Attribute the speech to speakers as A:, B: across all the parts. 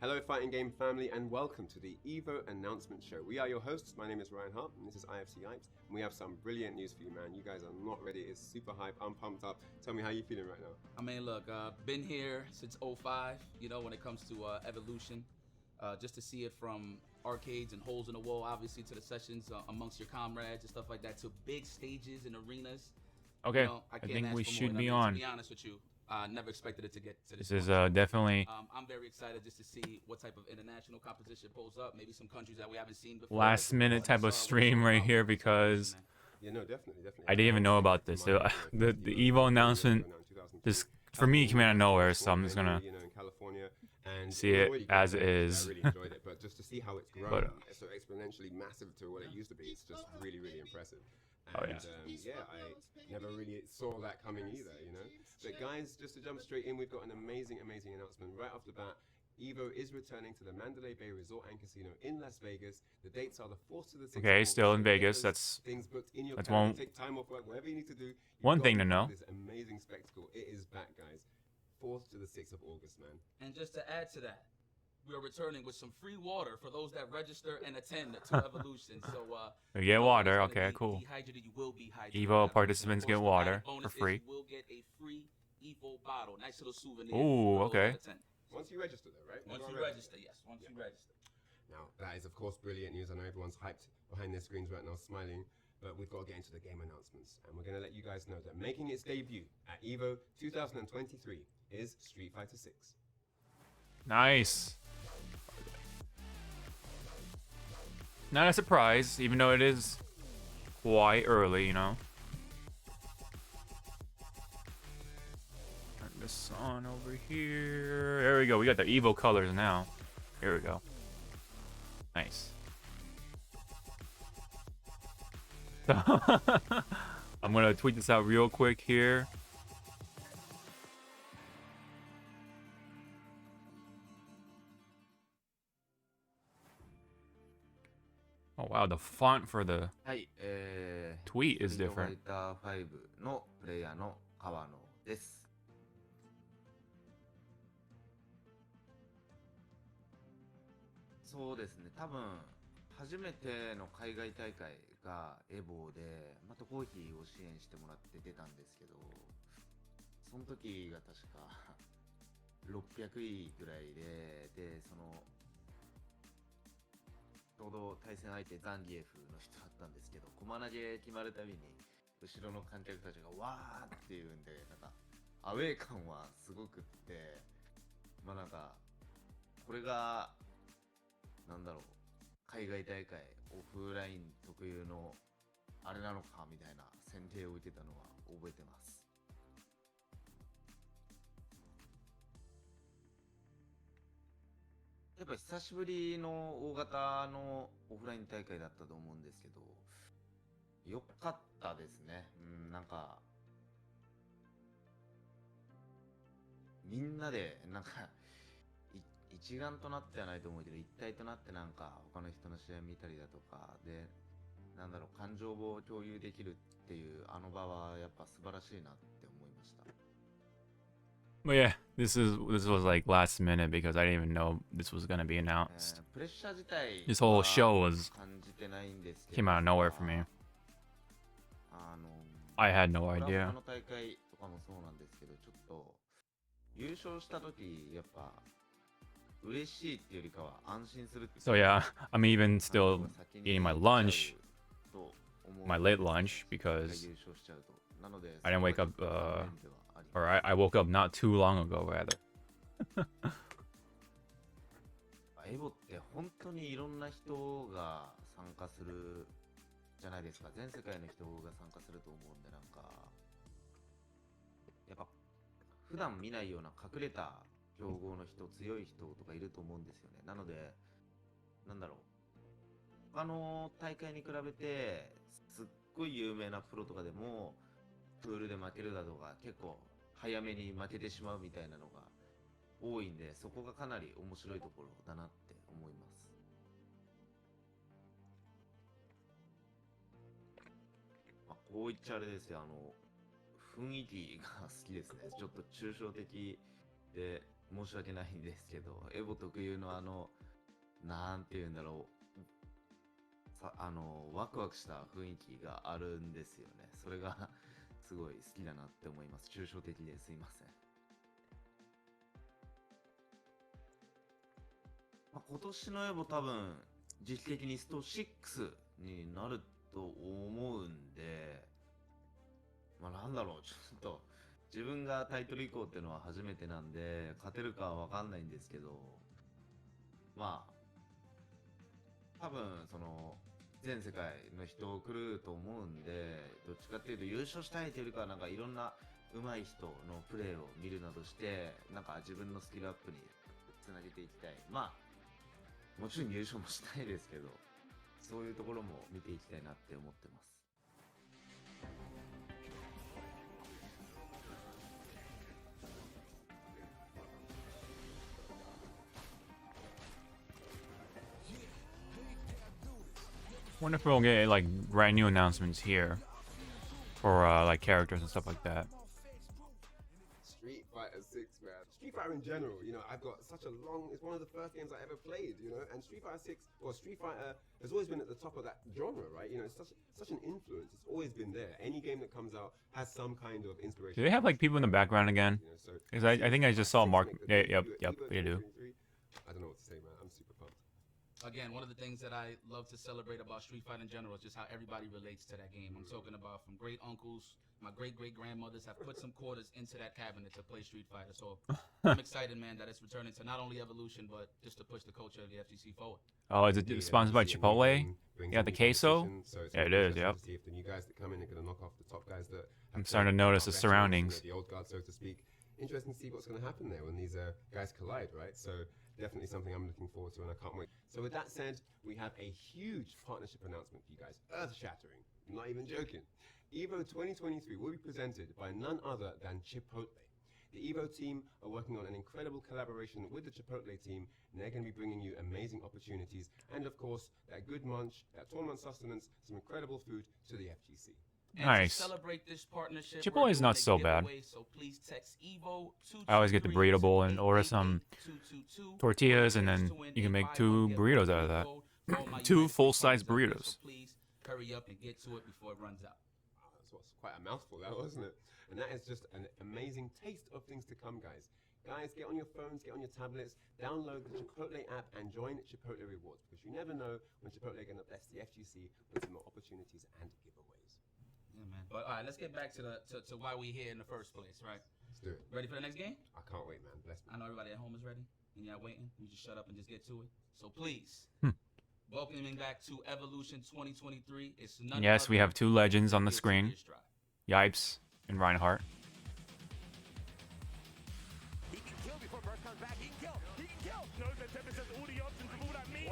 A: Hello, fighting game family, and welcome to the EVO announcement show. We are your hosts. My name is Ryan Hart, and this is IFC Hypes. And we have some brilliant news for you, man. You guys are not ready. It's super hype. I'm pumped up. Tell me how you feeling right now.
B: I mean, look, been here since '05. You know, when it comes to Evolution, just to see it from arcades and holes in the wall, obviously, to the sessions amongst your comrades and stuff like that, to big stages and arenas.
C: Okay,
B: You know, I
C: think we should
B: more.
C: be
B: I mean,
C: on.
B: To be honest with you, never expected it to get to this.
C: This is
B: point.
C: definitely
B: I'm very excited just to see what type of international competition pulls up. Maybe some countries that we haven't seen before.
C: last minute type of stream right here because
A: Yeah, no, definitely.
C: I didn't even know about this. The EVO announcement just for me came out of nowhere, so I'm just gonna see it as it is.
A: I really enjoyed it, but just to see how it's grown so exponentially massive to what it used to be, it's just really, really impressive. And, I never really saw that coming either, you know. But guys, just to jump straight in, we've got an amazing announcement right off the bat. EVO is returning to the Mandalay Bay Resort and Casino in Las Vegas. The dates are the 4th to the 6th.
C: Okay, still in Vegas. That's
A: things booked in your
C: one.
A: Take time off work, whatever you need to do.
C: One thing to know.
A: This amazing spectacle. It is back, guys. 4th to the 6th of August, man.
B: And just to add to that, we are returning with some free water for those that register and attend to Evolution. So
C: you get water. Okay, cool.
B: Dehydrated, you will be hydrated.
C: EVO participants get water for free.
B: You will get a free EVO bottle. Nice little souvenir.
C: Ooh, okay.
A: Once you register, though, right?
B: Once you register, yes. Once you register.
A: Now, that is, of course, brilliant news. I know everyone's hyped behind their screens right now, smiling. But we've got to get into the game announcements. And we're going to let you guys know that making its debut at EVO 2023 is Street Fighter 6.
C: Nice. Not a surprise, even though it is quite early, you know. Turn this on over here. There we go. We got the EVO colors now. Here we go. Nice. I'm gonna tweet this out real quick here. Oh wow, the font for the tweet is different.
D: のプレイヤーの川野です。そうですね、多分初めての海外大会がエボで、またコーヒーを支援してもらって出たんですけど、その時が確か600位ぐらいで、そのちょうど対戦相手ザンギエフの人だったんですけど、駒投げ決まるたびに後ろの観客たちがわーって言うんで、なんかアウェー感はすごくって、まあなんかこれがなんだろう、海外大会オフライン特有のあれなのかみたいな選定を受けたのは覚えてます。やっぱ久しぶりの大型のオフライン大会だったと思うんですけど、良かったですね。なんかみんなでなんか一丸となってはないと思うけど、一体となってなんか他の人の試合見たりだとかで、なんだろう、感情を共有できるっていうあの場はやっぱ素晴らしいなって思いました。
C: But yeah, this was like last minute because I didn't even know this was gonna be announced. This whole show came out of nowhere for me. I had no idea. So yeah, I'm even still eating my lunch, my late lunch, because I didn't wake up, or I woke up not too long ago, rather.
D: エボって本当にいろんな人が参加するじゃないですか。全世界の人が参加すると思うんで、なんかやっぱ普段見ないような隠れた強豪の人、強い人とかいると思うんですよね。なので、なんだろう、他の大会に比べてすっごい有名なプロとかでもプールで負けるだとか、結構早めに負けてしまうみたいなのが多いんで、そこがかなり面白いところだなって思います。まあ、こう言っちゃあれですよ、雰囲気が好きですね。ちょっと抽象的で、申し訳ないんですけど、エボ特有のなんていうんだろう、ワクワクした雰囲気があるんですよね。それがすごい好きだなって思います。抽象的ですいません。まあ、今年のエボ多分時期的にスト6になると思うんで、まあなんだろう、ちょっと自分がタイトル移行っていうのは初めてなんで勝てるかは分かんないんですけど、まあ多分その全世界の人来ると思うんで、どっちかっていうと優勝したいというよりかはなんかいろんな上手い人のプレーを見るなどして、なんか自分のスキルアップにつなげていきたい。まあもちろん優勝もしたいですけど、そういうところも見ていきたいなって思ってます。
C: Wonder if we'll get like brand new announcements here for like characters and stuff like that.
A: Street Fighter 6, man. Street Fighter in general, you know, I've got such a long. It's one of the first games I ever played, you know. And Street Fighter 6 or Street Fighter has always been at the top of that genre, right? You know, it's such an influence. It's always been there. Any game that comes out has some kind of inspiration.
C: Do they have like people in the background again? Because I think I just saw Mark. Yeah, yep, they do.
A: I don't know what to say, man. I'm super pumped.
B: Again, one of the things that I love to celebrate about Street Fighter in general is just how everybody relates to that game. I'm talking about from great uncles, my great grandmothers have put some quarters into that cabinet to play Street Fighter. So I'm excited, man, that it's returning to not only Evolution, but just to push the culture of the FGC forward.
C: Oh, is it sponsored by Chipotle? Yeah, the queso? Yeah, it is, yep.
A: See if the new guys that come in are going to knock off the top guys that
C: I'm starting to notice the surroundings.
A: The old guard, so to speak. Interesting to see what's going to happen there when these guys collide, right? So definitely something I'm looking forward to, and I can't wait. So with that said, we have a huge partnership announcement for you guys. Earth-shattering. I'm not even joking. EVO 2023 will be presented by none other than Chipotle. The EVO team are working on an incredible collaboration with the Chipotle team, and they're going to be bringing you amazing opportunities and, of course, that good munch, that tournament sustenance, some incredible food to the FGC.
B: And
C: nice.
B: To celebrate this partnership,
C: Chipotle is not so bad.
B: So please text EVO
C: I always get the burrito bowl and order some tortillas, and then you can make 2 burritos out of that. 2 full-size burritos.
B: So please hurry up and get to it before it runs out.
A: That's quite a mouthful, that wasn't it? And that is just an amazing taste of things to come, guys. Guys, get on your phones, get on your tablets, download the Chipotle app and join Chipotle Rewards, because you never know when Chipotle are going to bless the FGC with some more opportunities and giveaways.
B: Yeah, man. But all right, let's get back to why we here in the first place, right?
A: Let's do it.
B: Ready for the next game?
A: I can't wait, man. Bless me.
B: I know everybody at home is ready, and y'all waiting. You just shut up and just get to it. So please, welcoming back to Evolution 2023. It's none
C: yes, we have 2 legends on the screen. Yipes and Reinhardt.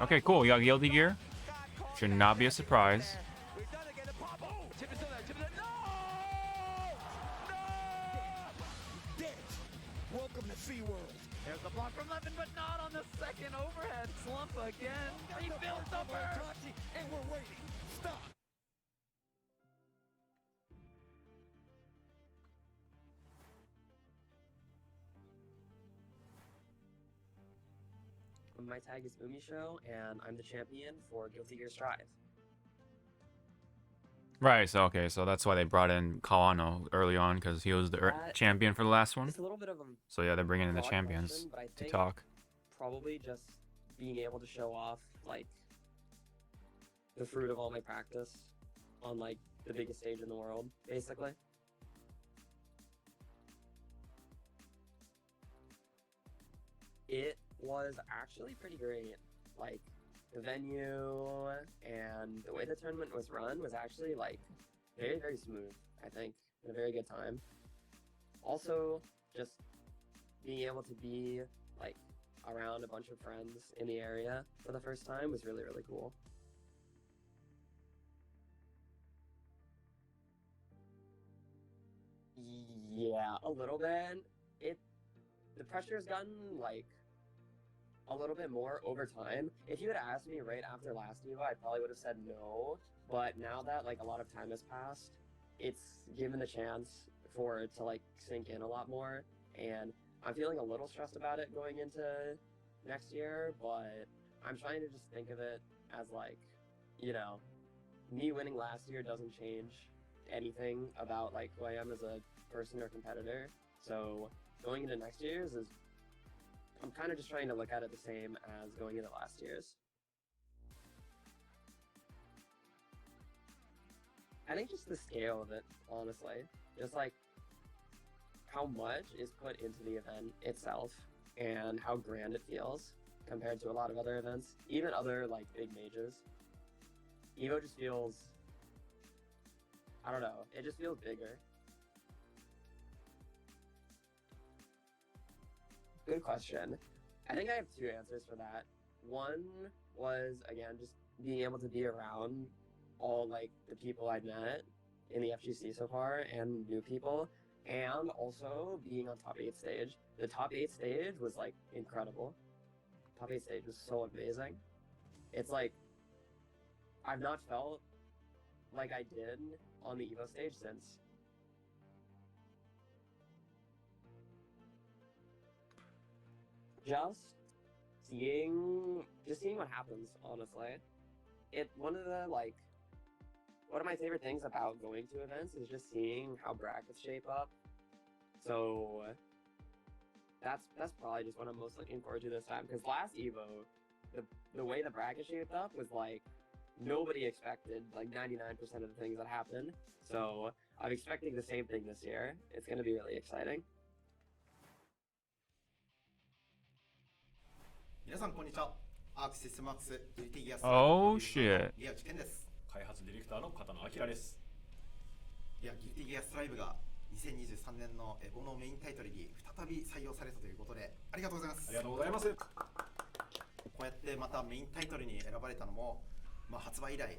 C: Okay, cool. We got Guilty Gear. Should not be a surprise.
E: Welcome to SeaWorld. There's the block from Levin, but not on the second overhead slump again. He builds over. And we're waiting. Stop.
F: My tag is Umisho, and I'm the champion for Guilty Gear Strive.
C: Right, so okay, so that's why they brought in Kawano early on, because he was the champion for the last one.
F: It's a little bit of a
C: so yeah, they're bringing in the champions to talk.
F: Probably just being able to show off, like, the fruit of all my practice on, like, the biggest stage in the world, basically. It was actually pretty great. Like, the venue and the way the tournament was run was actually, like, very, very smooth, I think. A very good time. Also, just being able to be, like, around a bunch of friends in the area for the first time was really, really cool. Yeah, a little bit. The pressure's gotten, like, a little bit more over time. If you had asked me right after last EVO, I probably would have said no. But now that, like, a lot of time has passed, it's given the chance for it to, like, sink in a lot more. And I'm feeling a little stressed about it going into next year, but I'm trying to just think of it as like, you know, me winning last year doesn't change anything about like who I am as a person or competitor. So going into next year's is, I'm kind of just trying to look at it the same as going into last year's. I think just the scale of it, honestly, just like how much is put into the event itself and how grand it feels compared to a lot of other events, even other like big majors. EVO just feels, I don't know, it just feels bigger. Good question. I think I have two answers for that. One was, again, just being able to be around all like the people I've met in the FGC so far and new people, and also being on top 8 stage. The top 8 stage was like incredible. Top 8 stage was so amazing. It's like, I've not felt like I did on the EVO stage since. Just seeing what happens, honestly. One of my favorite things about going to events is just seeing how brackets shape up. So that's probably just what I'm most looking forward to this time. Because last EVO, the way the bracket shaped up was like nobody expected like 99% of the things that happened. So I'm expecting the same thing this year. It's going to be really exciting.
G: 皆さんこんにちは。アークシステムワークス GT ギアス
C: Oh shit.
G: 宮内健です。
H: 開発ディレクターの片野明です。
G: いや、GT ギアスライブが2023年のエボのメインタイトルに再び採用されたということで、ありがとうございます。
H: ありがとうございます。
G: こうやってまたメインタイトルに選ばれたのも、発売以来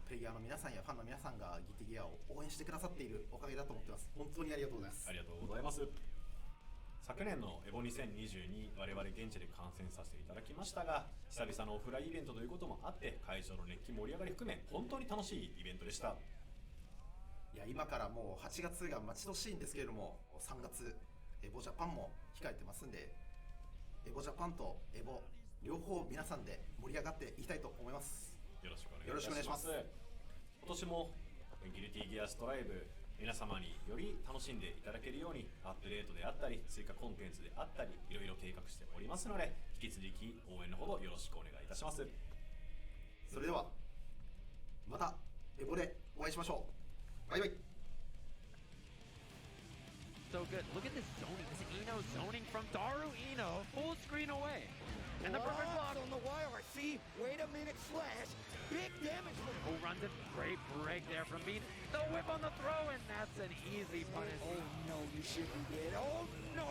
G: プレイヤーの皆さんやファンの皆さんが GT ギアを応援してくださっているおかげだと思ってます。本当にありがとうございます。
H: ありがとうございます。昨年のエボ2022、我々現地で観戦させていただきましたが、久々のオフラインイベントということもあって、会場の熱気盛り上がり含め、本当に楽しいイベントでした。
G: いや、今からもう8月が待ち遠しいんですけれども、3月、エボジャパンも控えてますんで、エボジャパンとエボ、両方皆さんで盛り上がっていきたいと思います。
H: よろしくお願いします。今年もギルティギアストライブ、皆様により楽しんでいただけるようにアップデートであったり追加コンテンツであったりいろいろ計画しておりますので、引き続き応援のほどよろしくお願いいたします。
G: それではまたエボでお会いしましょう。バイバイ。
E: So good. Look at this zoning. This Eno zoning from Daru Eno. Full screen away. And the perfect block on the wire. See? Wait a minute. Slash. Big damage. Who runs it? Great break there from Bean. The whip on the throw, and that's an easy punish. Oh no, you shouldn't get. Oh no.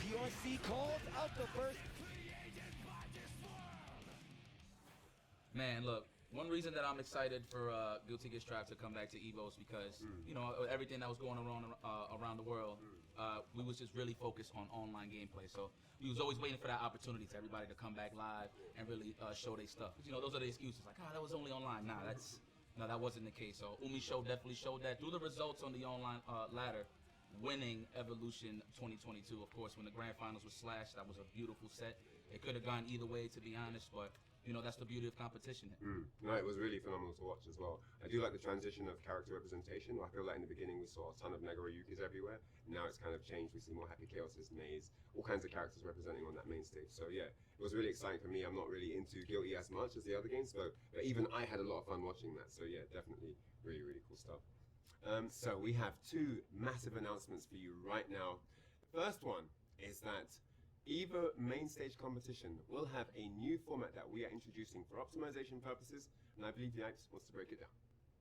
E: PRC calls out the first.
B: Man, look. One reason that I'm excited for Guilty Gear Strive to come back to EVO is because, you know, everything that was going on around the world, we was just really focused on online gameplay. So we was always waiting for that opportunity to everybody to come back live and really show their stuff. You know, those are the excuses like, that was only online. Nah, that wasn't the case. So Umi Show definitely showed that through the results on the online ladder, winning Evolution 2022. Of course, when the grand finals was slashed, that was a beautiful set. It could have gone either way, to be honest, but you know, that's the beauty of competition.
A: No, it was really phenomenal to watch as well. I do like the transition of character representation. I feel like in the beginning we saw a ton of Mega Ryukis everywhere. Now it's kind of changed. We see more Happy Chaoses, Maze, all kinds of characters representing on that main stage. So yeah, it was really exciting for me. I'm not really into Guilty as much as the other games, but even I had a lot of fun watching that. So yeah, definitely really, really cool stuff. So we have two massive announcements for you right now. The first one is that EVO main stage competition will have a new format that we are introducing for optimization purposes, and I believe Yikes wants to break it down.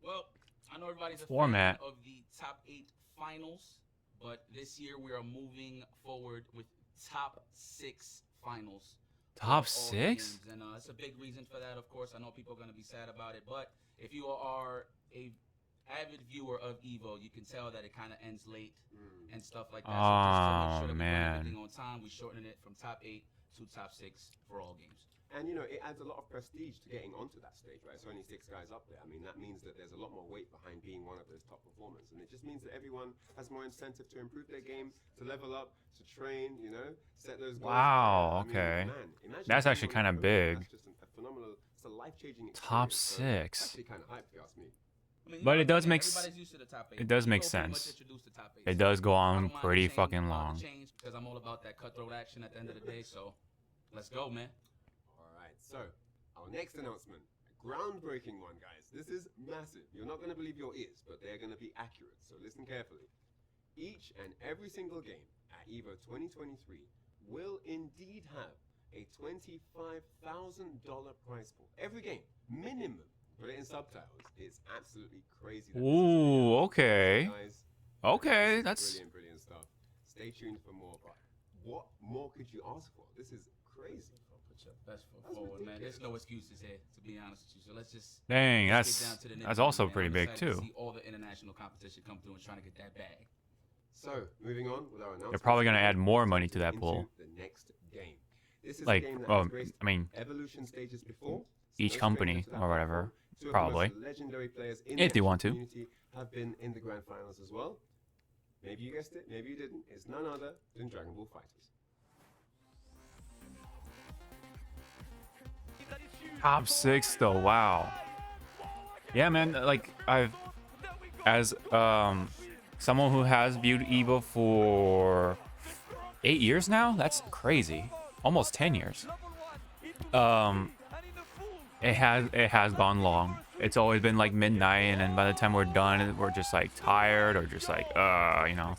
B: Well, I know everybody's a
C: Format
B: fan of the top 8 finals, but this year we are moving forward with top 6 finals.
C: Top
B: of all
C: 6?
B: games. And it's a big reason for that, of course. I know people are going to be sad about it, but if you are a avid viewer of EVO, you can tell that it kind of ends late and stuff like that. So just to make sure that we run everything on time, we shortened it from top 8 to top 6 for all games.
A: And you know, it adds a lot of prestige to getting onto that stage, right? It's only 6 guys up there. I mean, that means that there's a lot more weight behind being one of those top performers, and it just means that everyone has more incentive to improve their game, to level up, to train. You know, set those goals.
C: Wow.
A: I mean,
C: Okay.
A: man, imagine
C: That's
A: being
C: actually
A: one
C: kind
A: of
C: of
A: those.
C: big.
A: That's just a phenomenal. It's a life-changing
C: Top
A: experience. So
C: 6.
A: actually kind of hype, if you ask me.
B: I mean,
C: But it does
B: again,
C: make
B: everybody's used to the top 8.
C: it does make
B: EVO pretty much
C: sense.
B: introduced the top 8.
C: It does go
B: I
C: on
B: don't mind
C: pretty
B: the change,
C: fucking
B: the
C: long.
B: change, because I'm all about that cutthroat action at the end of the day. So let's go, man.
A: All right, so our next announcement, a groundbreaking one, guys. This is massive. You're not going to believe your ears, but they're going to be accurate. So listen carefully. Each and every single game at EVO 2023 will indeed have a $25,000 prize pool. Every game, minimum. Put it in subtitles. It's absolutely crazy. That this is
C: Ooh,
A: real.
C: okay.
A: So guys,
C: Okay,
A: this is
C: that's
A: brilliant, brilliant stuff. Stay tuned for more. But what more could you ask for? This is crazy.
B: Put your best foot forward, man. There's no excuses here, to be honest with you. So let's just
C: dang.
B: let's get down to the
C: That's
B: nitty-gritty,
C: also
B: man.
C: pretty
B: I'm
C: big
B: excited to
C: too.
B: see all the international competition come through and trying to get that bag.
A: So, moving on with our announcement.
C: They're probably gonna add more money to that
A: into
C: pool.
A: The next game. This is
C: Like,
A: a game that
C: well,
A: has graced
C: I mean,
A: evolution stages before.
C: each
A: No
C: company
A: stranger to that
C: or whatever,
A: platform. Two of the
C: probably.
A: most legendary players in
C: If
A: the
C: they want to.
A: community have been in the grand finals as well. Maybe you guessed it, maybe you didn't. It's none other than Dragon Ball Fighters.
C: Top 6 though. Wow. Yeah, man. Like as someone who has viewed EVO for 8 years now. That's crazy. Almost 10 years. It has gone long. It's always been like midnight, and then by the time we're done, we're just like tired or just like you know.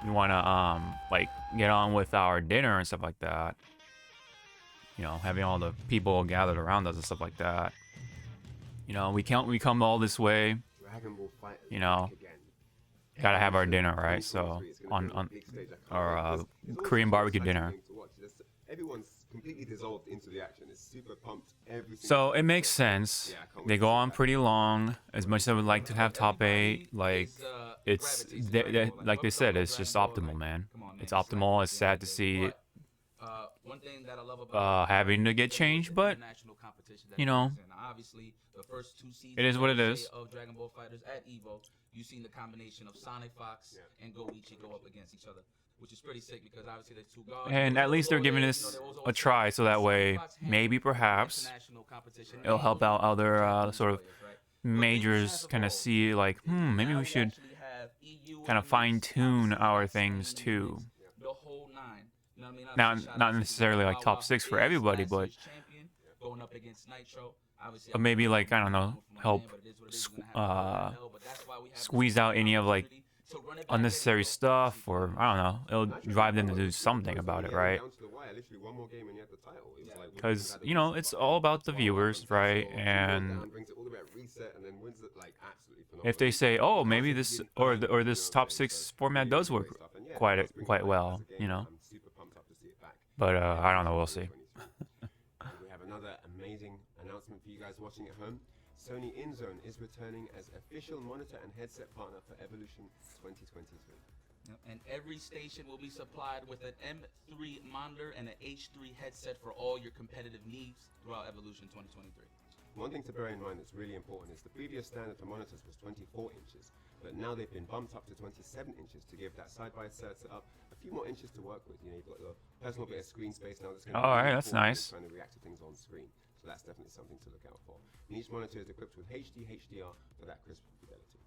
C: We wanna like get on with our dinner and stuff like that. You know, having all the people gathered around us and stuff like that. You know, we come all this way.
A: Dragon Ball Fighters
C: You know,
A: back again.
C: gotta have our dinner, right? So on our Korean barbecue dinner.
A: Everyone's completely dissolved into the action. It's super pumped.
C: So it makes sense. They go on pretty long. As much as I would like to have top 8, like it's like they said, it's just optimal, man. It's optimal. It's sad to see
B: One thing that I love about
C: having to get changed, but you know,
B: obviously the first 2 seasons
C: it is what it is.
B: of Dragon Ball Fighters at EVO, you've seen the combination of Sonic Fox and Goichi go up against each other, which is pretty sick because obviously there's 2 gods.
C: And at least they're giving this a try, so that way maybe perhaps it'll help out other sort of majors kind of see like, maybe we should kind of fine tune our things too.
B: The whole 9. You know what I mean?
C: Now, not necessarily like top 6 for everybody, but
B: going up against Nitro.
C: maybe like, I don't know, help squeeze out any of like unnecessary stuff, or I don't know, it'll drive them to do something about it, right? Because you know, it's all about the viewers, right? And if they say, oh, maybe this or this top 6 format does work quite well, you know. But I don't know, we'll see.
A: We have another amazing announcement for you guys watching at home. Sony InZone is returning as official monitor and headset partner for Evolution 2023.
B: And every station will be supplied with an M3 monitor and an H3 headset for all your competitive needs throughout Evolution 2023.
A: One thing to bear in mind that's really important is the previous standard for monitors was 24 inches, but now they've been bumped up to 27 inches to give that side-by-side setup a few more inches to work with. You know, you've got your personal bit of screen space now that's going to be
C: Alright, that's nice.
A: trying to react to things on screen. So that's definitely something to look out for. And each monitor is equipped with HD HDR for that crisp fidelity.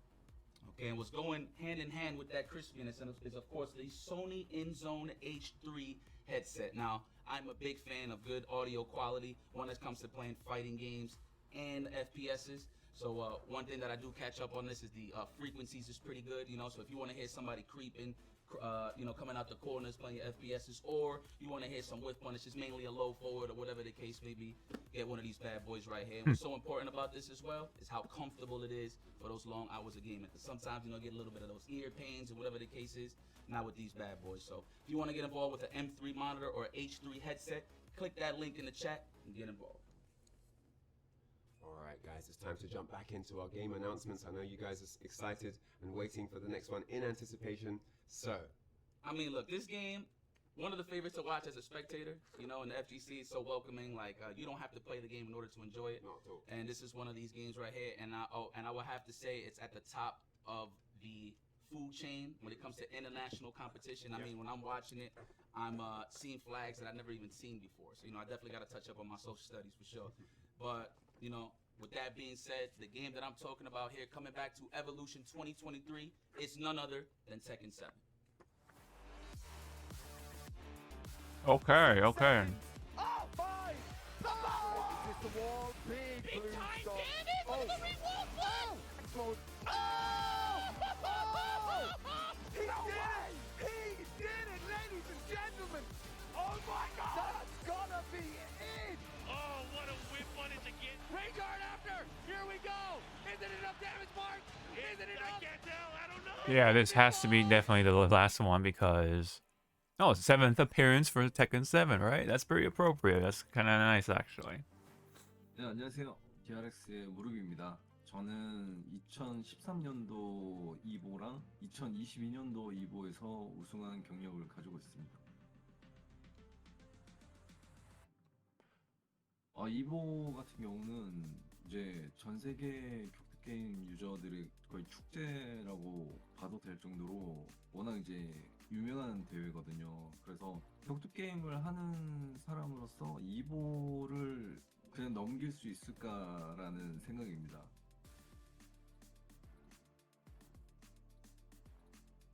B: Okay, and what's going hand in hand with that crispiness is of course the Sony InZone H3 headset. Now, I'm a big fan of good audio quality when it comes to playing fighting games and FPSs. So one thing that I do catch up on this is the frequencies is pretty good, you know. So if you want to hear somebody creeping, you know, coming out the corners playing your FPSs, or you want to hear some whiff punishes, mainly a low forward or whatever the case may be, get one of these bad boys right here. And what's so important about this as well is how comfortable it is for those long hours of gaming. Because sometimes, you know, get a little bit of those ear pains or whatever the case is. Not with these bad boys. So if you want to get involved with an M3 monitor or H3 headset, click that link in the chat and get involved.
A: Alright guys, it's time to jump back into our game announcements. I know you guys are excited and waiting for the next one in anticipation. So,
B: I mean, look, this game one of the favorites to watch as a spectator. You know, and the FGC is so welcoming. Like you don't have to play the game in order to enjoy it.
A: Not at all.
B: And this is one of these games right here. And I will have to say it's at the top of the food chain when it comes to international competition. I mean, when I'm watching it, I'm seeing flags that I've never even seen before. So, you know, I definitely got to touch up on my social studies for sure. But, you know, with that being said, the game that I'm talking about here, coming back to Evolution 2023, is none other than Tekken 7.
C: Okay, okay.
E: Oh, fine! Is this the wall? Big time damage! Oh! Oh! He did it! He did it, ladies and gentlemen! Oh my God! That's gonna be it! Oh, what a whip one is again! Ray guard after! Here we go! Is it enough damage, Mark? Is it enough? I can't tell, I don't know!
C: Yeah, this has to be definitely the last one because... Oh, 7th appearance for Tekken 7, right? That's pretty appropriate. That's kind of nice, actually.
I: 네, 안녕하세요. DRX의 무릎입니다. 저는 2013년도 EVO랑 2022년도 EVO에서 우승한 경력을 가지고 있습니다. EVO 같은 경우는 이제 전 세계 격투 게임 유저들의 거의 축제라고 봐도 될 정도로 워낙 이제 유명한 대회거든요. 그래서 격투 게임을 하는 사람으로서 EVO를 그냥 넘길 수 있을까라는 생각입니다.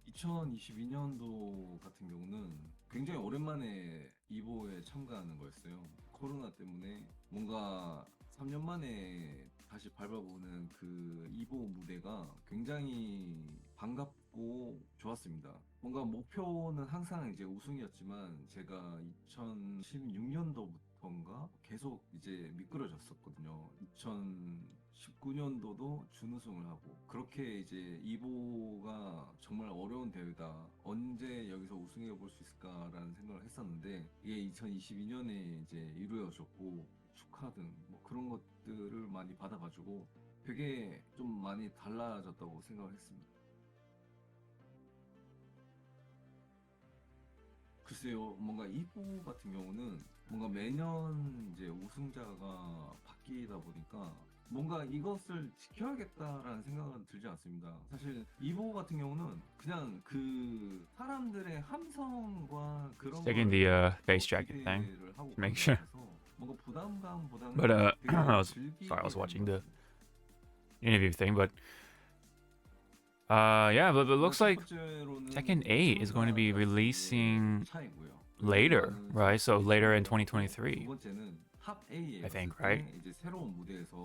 I: 2022년도 같은 경우는 굉장히 오랜만에 EVO에 참가하는 거였어요. 코로나 때문에 뭔가 3년 만에 다시 밟아보는 그 EVO 무대가 굉장히 반갑고 좋았습니다. 뭔가 목표는 항상 이제 우승이었지만 제가 2016년도부터인가 계속 이제 미끄러졌었거든요. 2019년도도 준우승을 하고 그렇게 이제 EVO가 정말 어려운 대회다. 언제 여기서 우승해 볼 수 있을까라는 생각을 했었는데 이게 2022년에 이제 이루어졌고 축하 등 뭐 그런 것들을 많이 받아가지고 되게 좀 많이 달라졌다고 생각을 했습니다. 글쎄요, 뭔가 EVO 같은 경우는 뭔가 매년 이제 우승자가 바뀌다 보니까 뭔가 이것을 지켜야겠다라는 생각은 들지 않습니다. 사실 EVO 같은 경우는 그냥 그 사람들의 함성과 그런
C: Taking the bass jacket thing to make sure.
I: 뭔가 부담감보다는
C: But sorry, I was watching the interview thing, but yeah, but it looks like Tekken 8 is going to be releasing later, right? So later in 2023, I think, right?
I: 이제 새로운 무대에서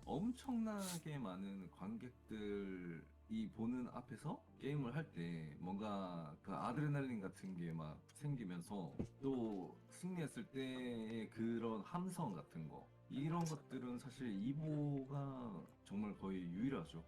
I: 엄청나게 많은 관객들이 보는 앞에서 게임을 할 때 뭔가 그 아드레날린 같은 게 막 생기면서 또 승리했을 때의 그런 함성 같은 거 이런 것들은 사실 EVO가 정말 거의 유일하죠.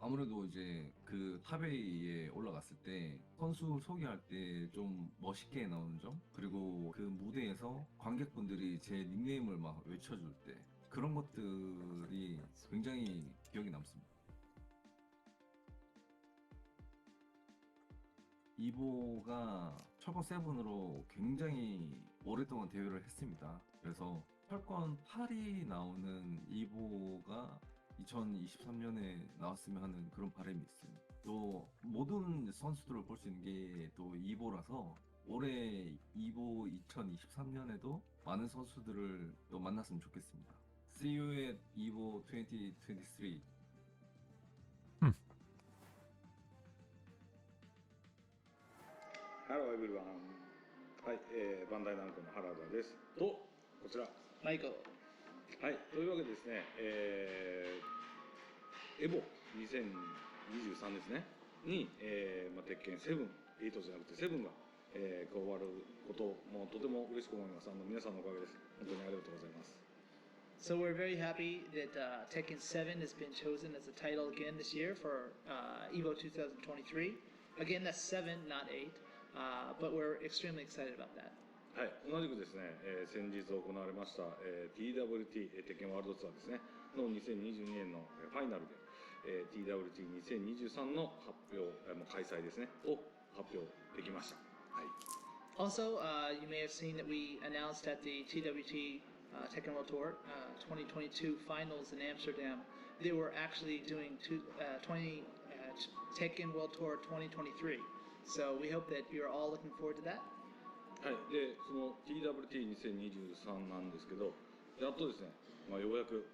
I: 아무래도 이제 그 탑에이에 올라갔을 때 선수 소개할 때 좀 멋있게 나오는 점 그리고 그 무대에서 관객분들이 제 닉네임을 막 외쳐줄 때 그런 것들이 굉장히 기억에 남습니다. EVO가 철권 7으로 굉장히 오랫동안 대회를 했습니다. 그래서 철권 8이 나오는 EVO가 2023년에 나왔으면 하는 그런 바람이 있습니다. 또 모든 선수들을 볼 수 있는 게 또 EVO라서 올해 EVO 2023년에도 많은 선수들을 또 만났으면 좋겠습니다. See you at EVO 2023.
J: Hello everyone. はい、バンダイナムコの原田です。と、こちら。
K: マイコ。
J: はい、というわけでですね、EVO 2023ですね、に、鉄拳7、8じゃなくて7が、加わることもとても嬉しく思います。皆さんのおかげです。本当にありがとうございます。
K: So we're very happy that Tekken 7 has been chosen as the title again this year for EVO 2023. Again, that's 7, not 8, but we're extremely excited about that.
J: はい、同じくですね、先日行われました、TWT 鉄拳ワールドツアーですねの2022年のファイナル TWT2023 の発表、開催ですね、を発表できました。はい。
K: Also, you may have seen that we announced at the TWT Tekken World Tour 2022 finals in Amsterdam. They were actually doing Tekken World Tour 2023. So we hope that you're all looking forward to that.
J: はい、でその TWT2023 なんですけど、やっとですね、ようやく、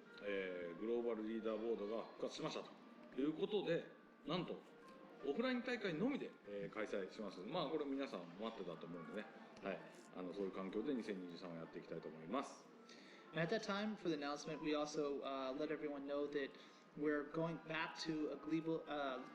J: グローバルリーダーボードが復活しましたということで、なんとオフライン大会のみで、開催します。まあこれ皆さん待ってたと思うんでね、はい、そういう環境で2023をやっていきたいと思います。
K: And at that time, for the announcement, we also let everyone know that we're going back to a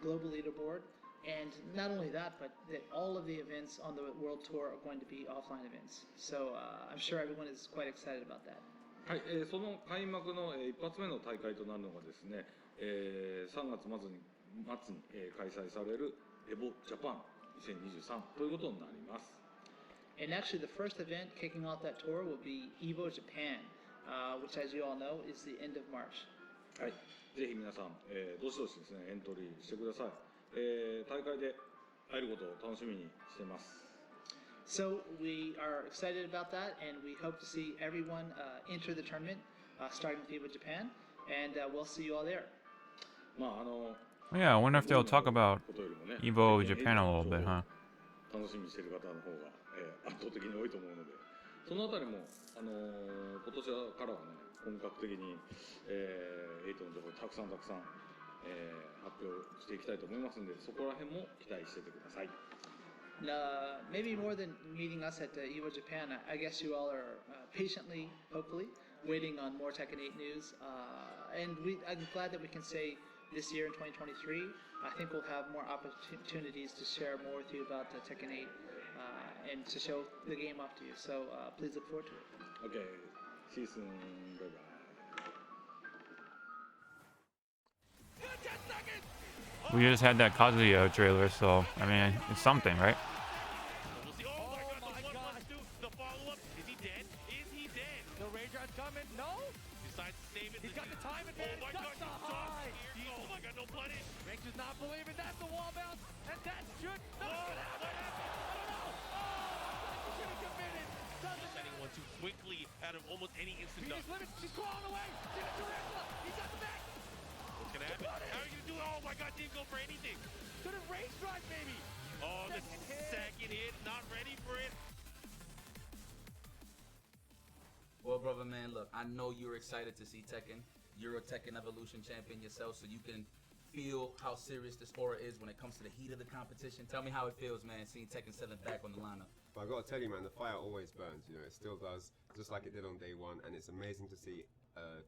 K: global leaderboard. And not only that, but that all of the events on the World Tour are going to be offline events. So I'm sure everyone is quite excited about that.
J: はい、その開幕の、一発目の大会となるのがですね、3月末に、開催されるEVO Japan 2023ということになります。
K: And actually, the first event kicking off that tour will be EVO Japan, which, as you all know, is the end of March.
J: はい、ぜひ皆さん、どしどしですね、エントリーしてください。大会で会えることを楽しみにしています。
K: So we are excited about that, and we hope to see everyone enter the tournament, starting with EVO Japan, and we'll see you all there.
C: Yeah, I wonder if they'll talk about EVO Japan a little bit, huh?
J: 楽しみにしている方の方が、圧倒的に多いと思うので、そのあたりも、今年からはね、本格的に、8の情報たくさん発表していきたいと思いますので、そこら辺も期待しててください。
K: Maybe more than meeting us at EVO Japan, I guess you all are patiently, hopefully, waiting on more Tekken 8 news. And I'm glad that we can say this year in 2023, I think we'll have more opportunities to share more with you about Tekken 8 and to show the game off to you. So please look forward to it.
J: Okay, see you soon. Bye-bye.
C: We just had that Kazuya trailer, so I mean, it's something, right?
E: Quickly out of almost any instant. She's crawling away. Give it to Angela. He's got the back. What's gonna happen? How are you doing? Oh my God! Didn't go for anything. To the race drive, baby. Oh, the second hit. Not ready for it.
B: Well, brother, man, look, I know you're excited to see Tekken. You're a Tekken Evolution champion yourself, so you can feel how serious this aura is when it comes to the heat of the competition. Tell me how it feels, man, seeing Tekken 7 back on the lineup.
A: But I gotta tell you, man, the fire always burns. You know, it still does, just like it did on day one, and it's amazing to see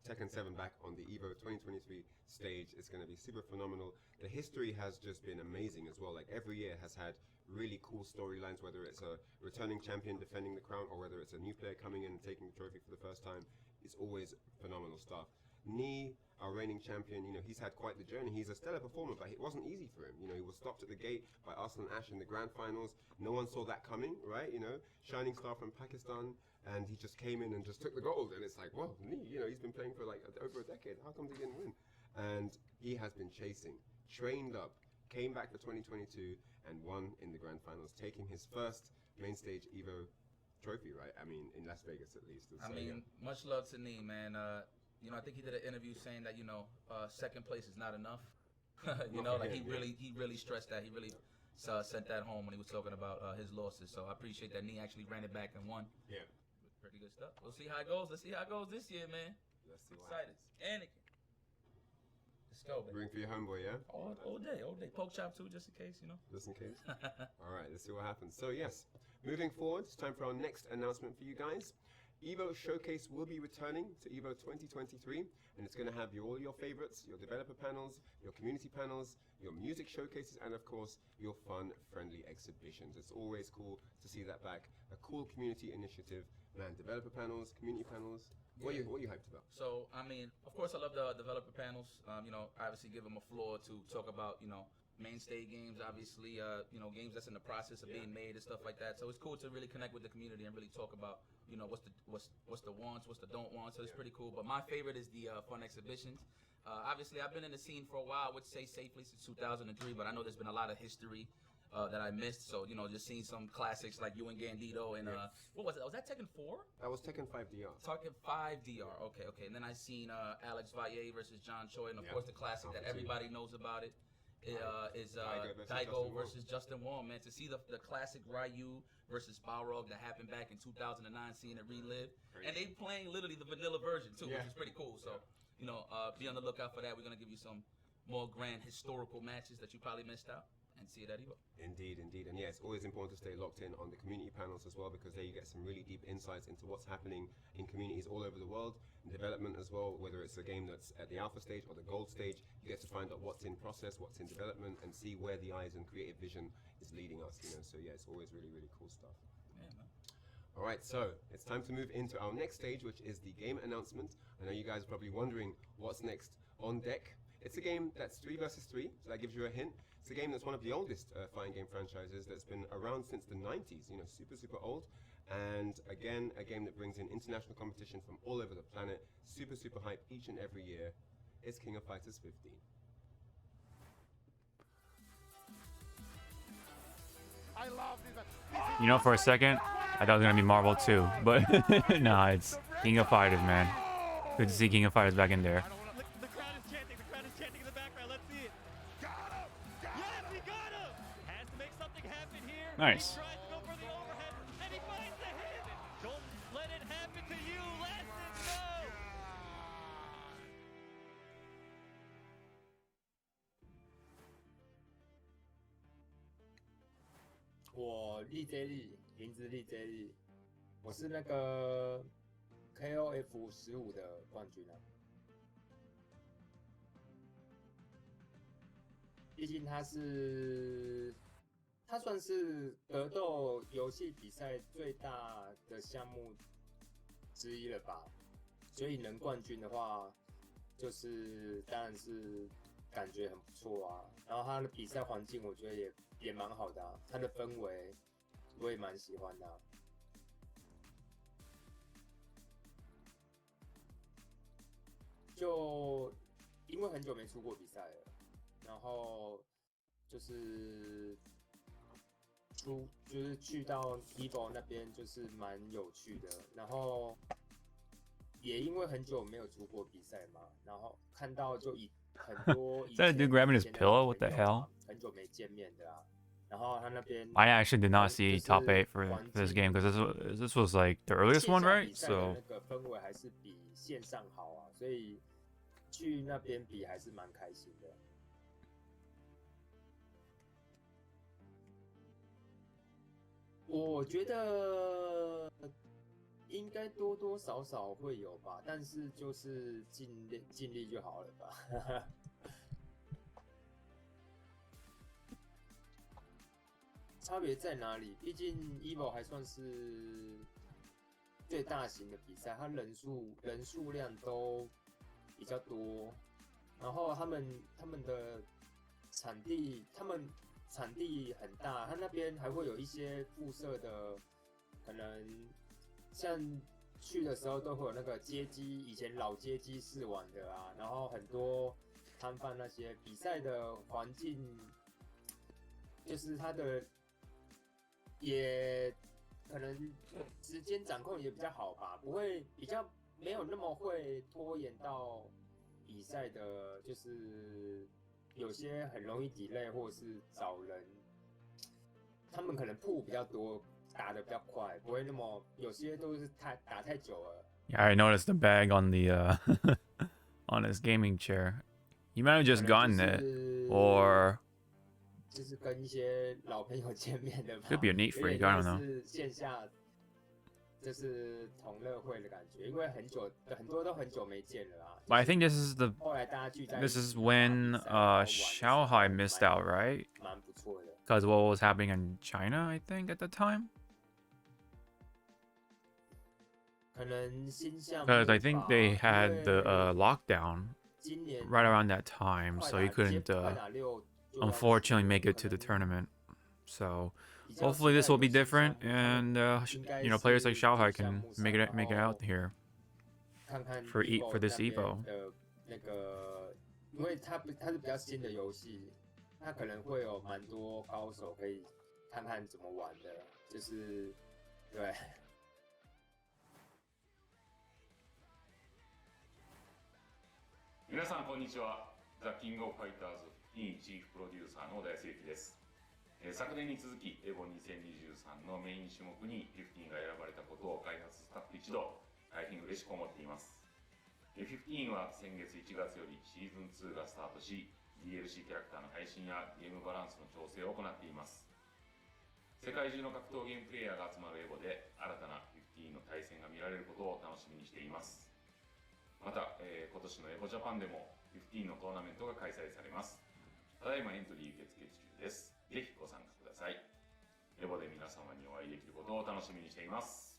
A: Tekken 7 back on the EVO 2023 stage. It's gonna be super phenomenal. The history has just been amazing as well. Like every year has had really cool storylines, whether it's a returning champion defending the crown or whether it's a new player coming in and taking the trophy for the first time. It's always phenomenal stuff. Nii, our reigning champion, you know, he's had quite the journey. He's a stellar performer, but it wasn't easy for him. You know, he was stopped at the gate by Arslan Ash in the grand finals. No one saw that coming, right? You know, shining star from Pakistan, and he just came in and just took the gold. And it's like, well, Nii, you know, he's been playing for like over a decade. How come he didn't win? And he has been chasing, trained up, came back for 2022 and won in the grand finals, taking his first main stage EVO trophy, right? I mean, in Las Vegas at least.
B: I mean, much love to Nii, man. You know, I think he did an interview saying that, you know, second place is not enough. You know, like he really stressed that. He really sent that home when he was talking about his losses. So I appreciate that Nii actually ran it back and won.
A: Yeah.
B: Pretty good stuff. We'll see how it goes. Let's see how it goes this year, man.
A: Let's see what
B: excited. Anakin. Let's go, baby.
A: Ring for your homeboy, yeah?
B: All day. Poke chop too, just in case, you know.
A: Just in case. All right, let's see what happens. So yes, moving forward, it's time for our next announcement for you guys. EVO Showcase will be returning to EVO 2023, and it's going to have all your favorites, your developer panels, your community panels, your music showcases, and of course, your fun-friendly exhibitions. It's always cool to see that back. A cool community initiative. Man, developer panels, community panels. What are you hyped about?
B: So, I mean, of course, I love the developer panels. You know, obviously give them a floor to talk about, you know, mainstay games, obviously, you know, games that's in the process of being made and stuff like that. So it's cool to really connect with the community and really talk about, you know, what's the wants, what's the don't want. So it's pretty cool. But my favorite is the fun exhibitions. Obviously, I've been in the scene for a while. I would say safely since 2003, but I know there's been a lot of history that I missed. So, you know, just seeing some classics like you and Gandito and what was it? Was that Tekken 4?
A: That was Tekken 5 DR.
B: Tekken 5 DR. Okay. And then I seen Alex Valle versus John Choi, and of course the classic that everybody knows about it is Daigo versus Justin Wong. Man, to see the classic Ryu versus Balrog that happened back in 2009, seeing it relive, and they playing literally the vanilla version too, which is pretty cool. So, you know, be on the lookout for that. We're gonna give you some more grand historical matches that you probably missed out. And see it at EVO.
A: Indeed. And yeah, it's always important to stay locked in on the community panels as well, because there you get some really deep insights into what's happening in communities all over the world, and development as well, whether it's a game that's at the alpha stage or the gold stage. You get to find out what's in process, what's in development, and see where the eyes and creative vision is leading us, you know. So yeah, it's always really, really cool stuff.
B: Yeah, man.
A: All right, so it's time to move into our next stage, which is the game announcement. I know you guys are probably wondering what's next on deck. It's a game that's 3 versus 3, so that gives you a hint. It's a game that's one of the oldest fighting game franchises that's been around since the 90s, you know, super old. And again, a game that brings in international competition from all over the planet, super hype each and every year. It's King of Fighters 15.
E: I love this.
C: You know, for a second, I thought it was gonna be Marvel 2, but nah, it's King of Fighters, man. Good to see King of Fighters back in there.
E: The crowd is chanting. The crowd is chanting in the background. Let's see it. Got him! Yes, he got him! Has to make something happen here.
C: Nice.
E: He tries to go for the overhead, and he finds the hit. Don't let it happen to you, Lesson. No!
L: 我立 J 力，名字立 J 力，我是那个 KOF 15的冠军啊。毕竟他算是格斗游戏比赛最大的项目之一了吧，所以能冠军的话，就是当然是感觉很不错啊。然后他的比赛环境我觉得也蛮好的啊，他的氛围我也蛮喜欢的啊。就因为很久没出过比赛了，然后就是去到 EVO 那边就是蛮有趣的，然后也因为很久没有出过比赛嘛，然后看到就很多
C: Is that a dude grabbing his pillow? What the hell?
L: 很久没见面的啊，然后他那边
C: I actually did not see top 8 for this game because this was like the earliest one, right? So
L: 那个氛围还是比线上好啊，所以去那边比还是蛮开心的。我觉得应该多多少少会有吧，但是就是尽力就好了吧。差别在哪里？毕竟 EVO 还算是最大型的比赛，它人数量都比较多，然后他们的产地很大，它那边还会有一些附设的，可能像去的时候都会有那个街机，以前老街机试玩的啊，然后很多摊贩那些比赛的环境，就是它的也可能时间掌控也比较好吧，不会比较没有那么会拖延到比赛的，就是有些很容易 delay 或者是找人，他们可能铺比较多，打得比较快，不会那么有些都是打太久了。
C: Yeah, I noticed the bag on the on his gaming chair. You might have just gotten it, or
L: 就是跟一些老朋友见面的吧。
C: Could be a neat freak, I don't know.
L: 是线下，就是同乐会的感觉，因为很多都很久没见了啊。
C: But I think this is
L: 后来大家聚在
C: this is when Shanghai missed out, right?
L: 蛮不错的。
C: Because what was happening in China, I think, at the time.
L: 可能新项目
C: Because I think they had the lockdown
L: 今年
C: right around that time, so you couldn't unfortunately make it to the tournament. So hopefully this will be different, and you know, players like Shanghai can make it out here for this EVO.
L: 那个因为它是比较新的游戏，它可能会有蛮多高手可以看看怎么玩的，就是对。
M: 皆さんこんにちは。ザ・キングオブファイターズインチーフプロデューサーの大瀬幸です。昨年に続きエボ2023のメイン種目に15が選ばれたことを開発スタッフ一同大変嬉しく思っています。15は先月1月よりシーズン2がスタートし、 DLC キャラクターの配信やゲームバランスの調整を行っています。世界中の格闘ゲームプレイヤーが集まるエボで新たな15の対戦が見られることを楽しみにしています。また、今年のエボジャパンでも15のトーナメントが開催されます。ただいまエントリー受付中です。ぜひご参加ください。エボで皆様にお会いできることを楽しみにしています。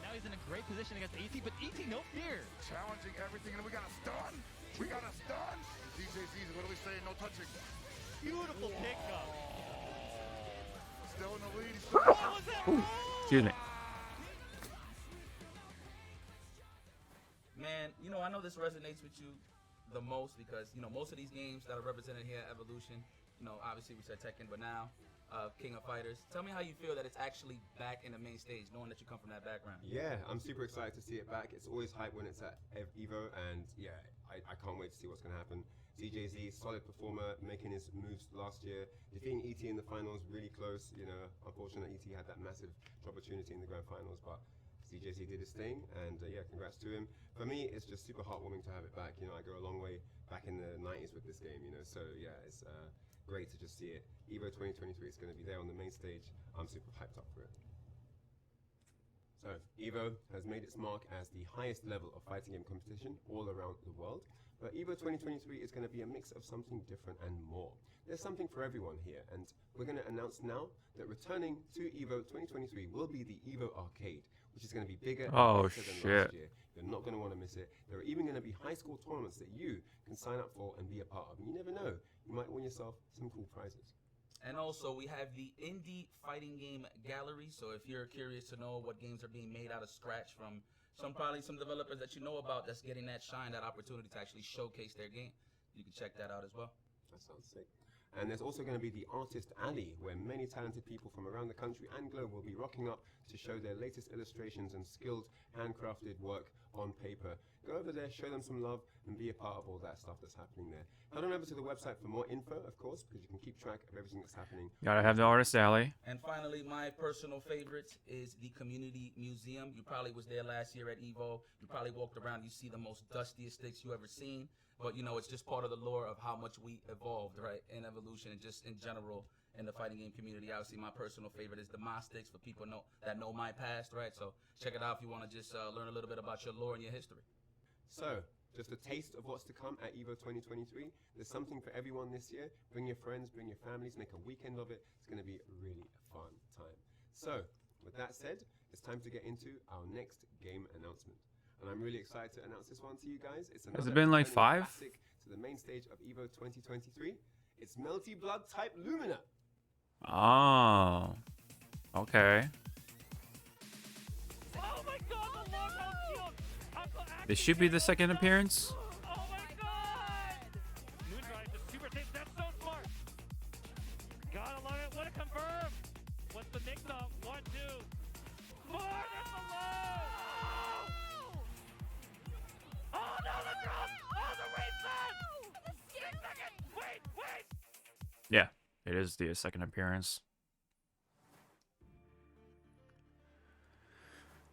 E: Now he's in a great position against ET, but ET no fear.
N: Challenging everything, and we got a stun. We got a stun. DJZ is literally saying no touching.
E: Beautiful pickup.
N: Still in the lead.
C: Excuse me.
B: Man, you know, I know this resonates with you the most because, you know, most of these games that are represented here at Evolution, you know, obviously we said Tekken, but now King of Fighters. Tell me how you feel that it's actually back in the main stage, knowing that you come from that background.
A: Yeah, I'm super excited to see it back. It's always hype when it's at EVO, and yeah, I can't wait to see what's going to happen. DJZ, solid performer, making his moves last year, defeating ET in the finals, really close. You know, unfortunately, ET had that massive opportunity in the grand finals, but DJZ did his thing, and yeah, congrats to him. For me, it's just super heartwarming to have it back. You know, I go a long way back in the 90s with this game, you know, so yeah, it's great to just see it. EVO 2023 is going to be there on the main stage. I'm super hyped up for it. So, EVO has made its mark as the highest level of fighting game competition all around the world. But EVO 2023 is going to be a mix of something different and more. There's something for everyone here, and we're going to announce now that returning to EVO 2023 will be the EVO Arcade, which is going to be bigger and better than last year. You're not going to want to miss it. There are even going to be high school tournaments that you can sign up for and be a part of. And you never know, you might win yourself some cool prizes.
B: And also, we have the Indie Fighting Game Gallery. So if you're curious to know what games are being made out of scratch from probably some developers that you know about that's getting that shine, that opportunity to actually showcase their game, you can check that out as well.
A: That sounds sick. And there's also going to be the Artist Alley, where many talented people from around the country and globe will be rocking up to show their latest illustrations and skilled handcrafted work on paper. Go over there, show them some love, and be a part of all that stuff that's happening there. Head on over to the website for more info, of course, because you can keep track of everything that's happening.
C: Gotta have the Artist Alley.
B: And finally, my personal favorite is the Community Museum. You probably was there last year at EVO. You probably walked around. You see the most dustiest sticks you ever seen. But, you know, it's just part of the lore of how much we evolved, right, in Evolution and just in general in the fighting game community. Obviously, my personal favorite is the Ma sticks for people that know my past, right? So check it out if you want to just learn a little bit about your lore and your history.
A: So, just a taste of what's to come at EVO 2023. There's something for everyone this year. Bring your friends, bring your families, make a weekend of it. It's going to be a really fun time. So, with that said, it's time to get into our next game announcement. And I'm really excited to announce this one to you guys.
C: Has it been like 5?
A: Classic to the main stage of EVO 2023. It's Melty Blood Type Lumina.
C: Oh, okay.
E: Oh my god, the long held shield!
C: This should be the second appearance.
E: Oh my god! Moondrive just super safe. That's so smart. Gotta love it. What a confirm! What's the mix up? 1, 2. More than below! Oh no, the drop! Oh, the reset! 6 seconds! Wait!
C: Yeah, it is the second appearance.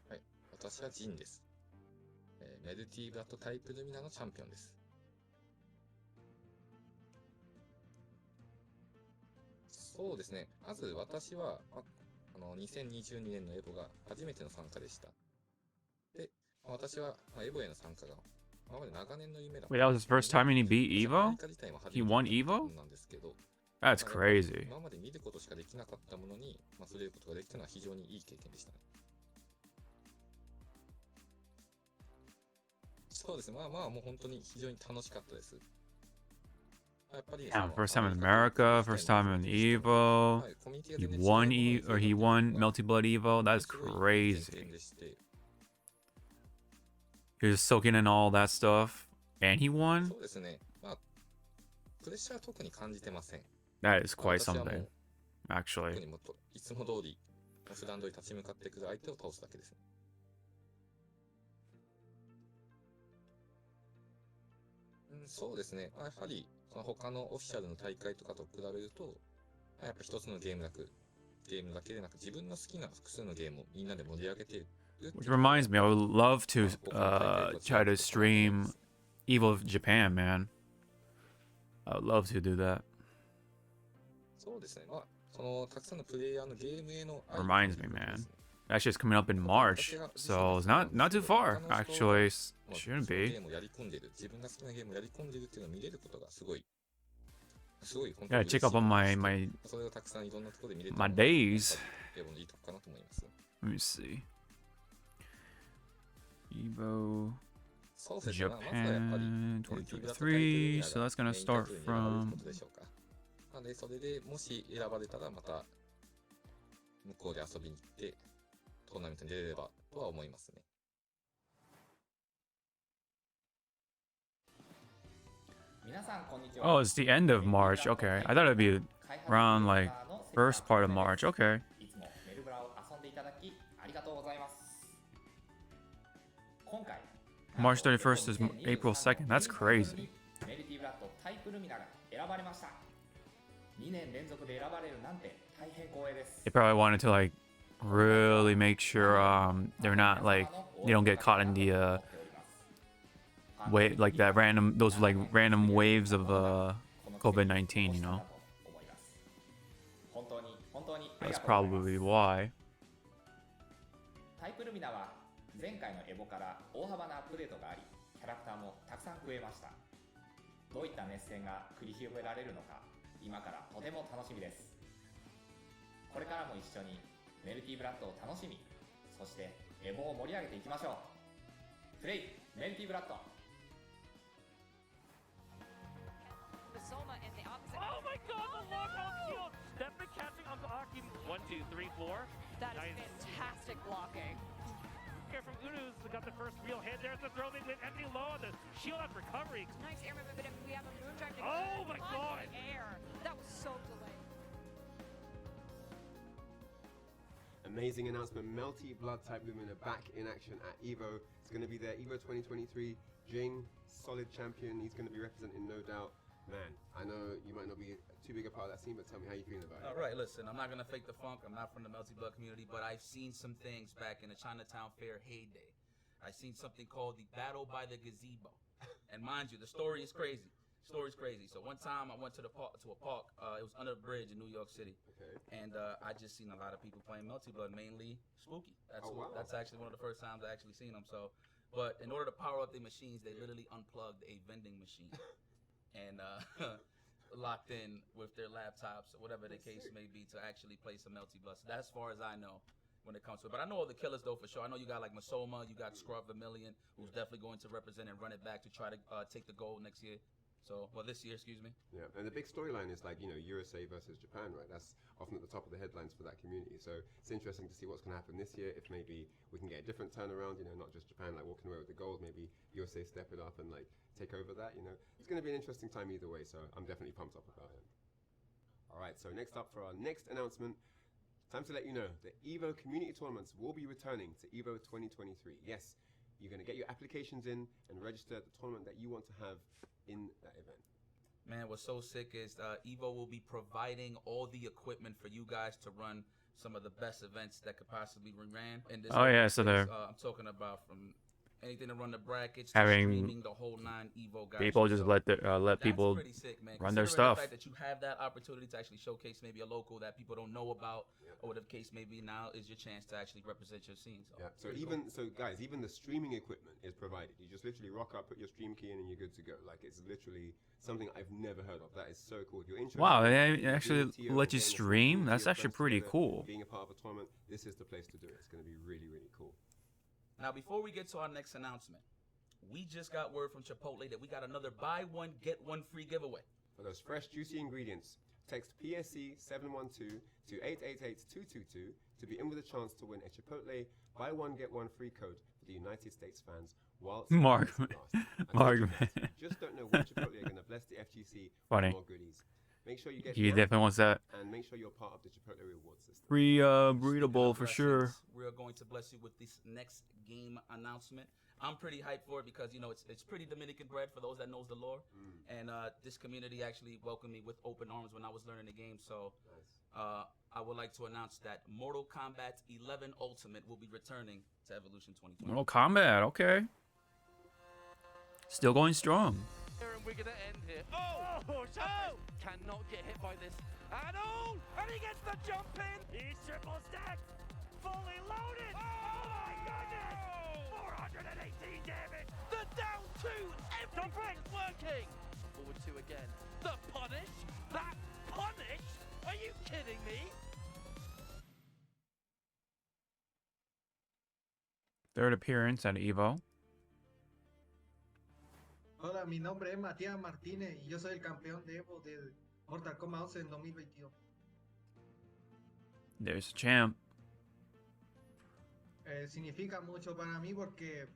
O: はい、私はジンです。メルティーブラッドタイプルミナのチャンピオンです。そうですね。まず私は、2022年のエボが初めての参加でした。で、私は、エボへの参加が、今まで長年の夢だった。
C: Wait, that was his first time and he beat EVO? He won EVO? That's crazy.
O: 今まで見ることしかできなかったものに、触れることができたのは非常にいい経験でしたね。そうですね。もう本当に非常に楽しかったです。
C: Yeah, first time in America, first time in EVO. He won Melty Blood EVO. That's crazy. He was soaking in all that stuff, and he won.
O: そうですね。まあ、プレッシャーは特に感じてません。
C: That is
O: まあ
C: quite
O: 私はも
C: something,
O: う、特
C: actually.
O: にもっといつも通り、普段通り立ち向かってくる相手を倒すだけですね。そうですね。やはり、その他のオフィシャルの大会とかと比べると、やっぱ一つのゲームだけでなく、自分の好きな複数のゲームをみんなで盛り上げている。
C: Which reminds me, I would love to try to stream EVO Japan, man. I would love to do that.
O: そうですね。まあ、そのたくさんのプレイヤーのゲームへの愛
C: Reminds me, man. That shit's coming up in March, so it's not too far. Actually, shouldn't
O: ゲ
C: be.
O: ームをやり込んでる、自分が好きなゲームをやり込んでるっていうのを見れることがすごい本当
C: Yeah,
O: に
C: check up on my
O: それをたくさんいろんなところで見れる
C: my days.
O: ゲームのいいとこかなと思います。
C: Let me see. EVO
O: そうですね。まずはやっぱり
C: Japan 2023. So that's gonna start from.
O: なのでそれでもし選ばれたらまた向こうで遊びに行ってトーナメントに出れればとは思いますね。
C: Oh, it's the end of March. Okay, I thought it'd be around like first part of March. Okay. March 31st is April 2nd. That's crazy. They probably wanted to like really make sure they're not like they don't get caught in the like that random waves of COVID-19, you know. That's probably why.
P: タイプルミナは前回のエボから大幅なアップデートがあり、キャラクターもたくさん増えました。どういった熱戦が繰り広げられるのか、今からとても楽しみです。これからも一緒にメルティブラッドを楽しみ、そしてエボを盛り上げていきましょう。プレイメルティブラッド。
E: Oh my god, the lockout shield! Stefan catching Uncle Aki. 1, 2, 3, 4.
Q: That is fantastic blocking.
E: Here from Unu's got the first real hit. There's the throw with empty low and the shield up recovery.
Q: Nice air movement, but if we have a moondrag to
E: Oh my god!
Q: Air. That was so delayed.
A: Amazing announcement. Melty Blood type Lumina back in action at EVO. It's going to be there. EVO 2023. Jing, solid champion. He's going to be representing, no doubt. Man, I know you might not be too big a part of that scene, but tell me how you feeling about it.
B: All right, listen, I'm not going to fake the funk. I'm not from the Melty Blood community, but I've seen some things back in the Chinatown Fair heyday. I've seen something called the Battle by the Gazebo. And mind you, the story is crazy. Story's crazy. So one time I went to a park. It was under a bridge in New York City.
A: Okay.
B: And I just seen a lot of people playing Melty Blood, mainly Spooky. That's actually one of the first times I actually seen them. So, but in order to power up the machines, they literally unplugged a vending machine. And locked in with their laptops or whatever the case may be to actually play some Melty Blood. So that's as far as I know when it comes to it. But I know all the killers though for sure. I know you got like Masoma, you got Scrub Vermilion, who's definitely going to represent and run it back to try to take the gold next year. So, well, this year, excuse me.
A: Yeah, and the big storyline is like, you know, USA versus Japan, right? That's often at the top of the headlines for that community. So it's interesting to see what's going to happen this year. If maybe we can get a different turnaround, you know, not just Japan like walking away with the gold, maybe USA step it up and like take over that, you know. It's going to be an interesting time either way, so I'm definitely pumped up about it. All right, so next up for our next announcement, time to let you know the EVO community tournaments will be returning to EVO 2023. Yes, you're going to get your applications in and register the tournament that you want to have in that event.
B: Man, what's so sick is EVO will be providing all the equipment for you guys to run some of the best events that could possibly be ran. In this
C: So they're
B: I'm talking about from anything to run the brackets,
C: having
B: to streaming the whole 9 EVO guys.
C: people just let people
B: sick,
C: run their
B: Considering
C: stuff.
B: The fact that you have that opportunity to actually showcase maybe a local that people don't know about, or whatever the case may be, now is your chance to actually represent your scene. So,
A: So guys, even the streaming equipment is provided. You just literally rock up, put your stream key in, and you're good to go. Like, it's literally something I've never heard of. That is so cool. If you're interested,
C: Wow, they actually let you stream? That's actually pretty cool.
A: Being a part of a tournament, this is the place to do it. It's going to be really, really cool.
B: Now, before we get to our next announcement, we just got word from Chipotle that we got another buy one, get one free giveaway.
A: For those fresh, juicy ingredients, text PSC 712 to 888 222 to be in with a chance to win a Chipotle buy one, get one free code for the United States fans whilst
C: Mark, Mark,
A: man. Just don't know which Chipotle are going to bless the FGC
C: Funny.
A: with more goodies. Make sure you get
C: He
A: one,
C: definitely wants that.
A: and make sure you're part of the Chipotle reward system.
C: Free burrito bowl for sure.
B: We are going to bless you with this next game announcement. I'm pretty hyped for it because, you know, it's pretty Dominican bread for those that knows the lore. And this community actually welcomed me with open arms when I was learning the game. So I would like to announce that Mortal Kombat 11 Ultimate will be returning to Evolution 2020.
C: Mortal Kombat, okay. Still going strong.
E: And we're gonna end here. Oh! Cannot get hit by this at all! And he gets the jump in! He's triple stacked! Fully loaded! Oh my goodness! 418 damage! The down two! Everything's working! Forward two again. The punish? That punish? Are you kidding me?
C: Third appearance at EVO.
R: Hola, mi nombre es Matías Martínez y yo soy el campeón de EVO del Mortal Kombat 11 en 2022.
C: There's a champ.
R: Significa mucho para mí porque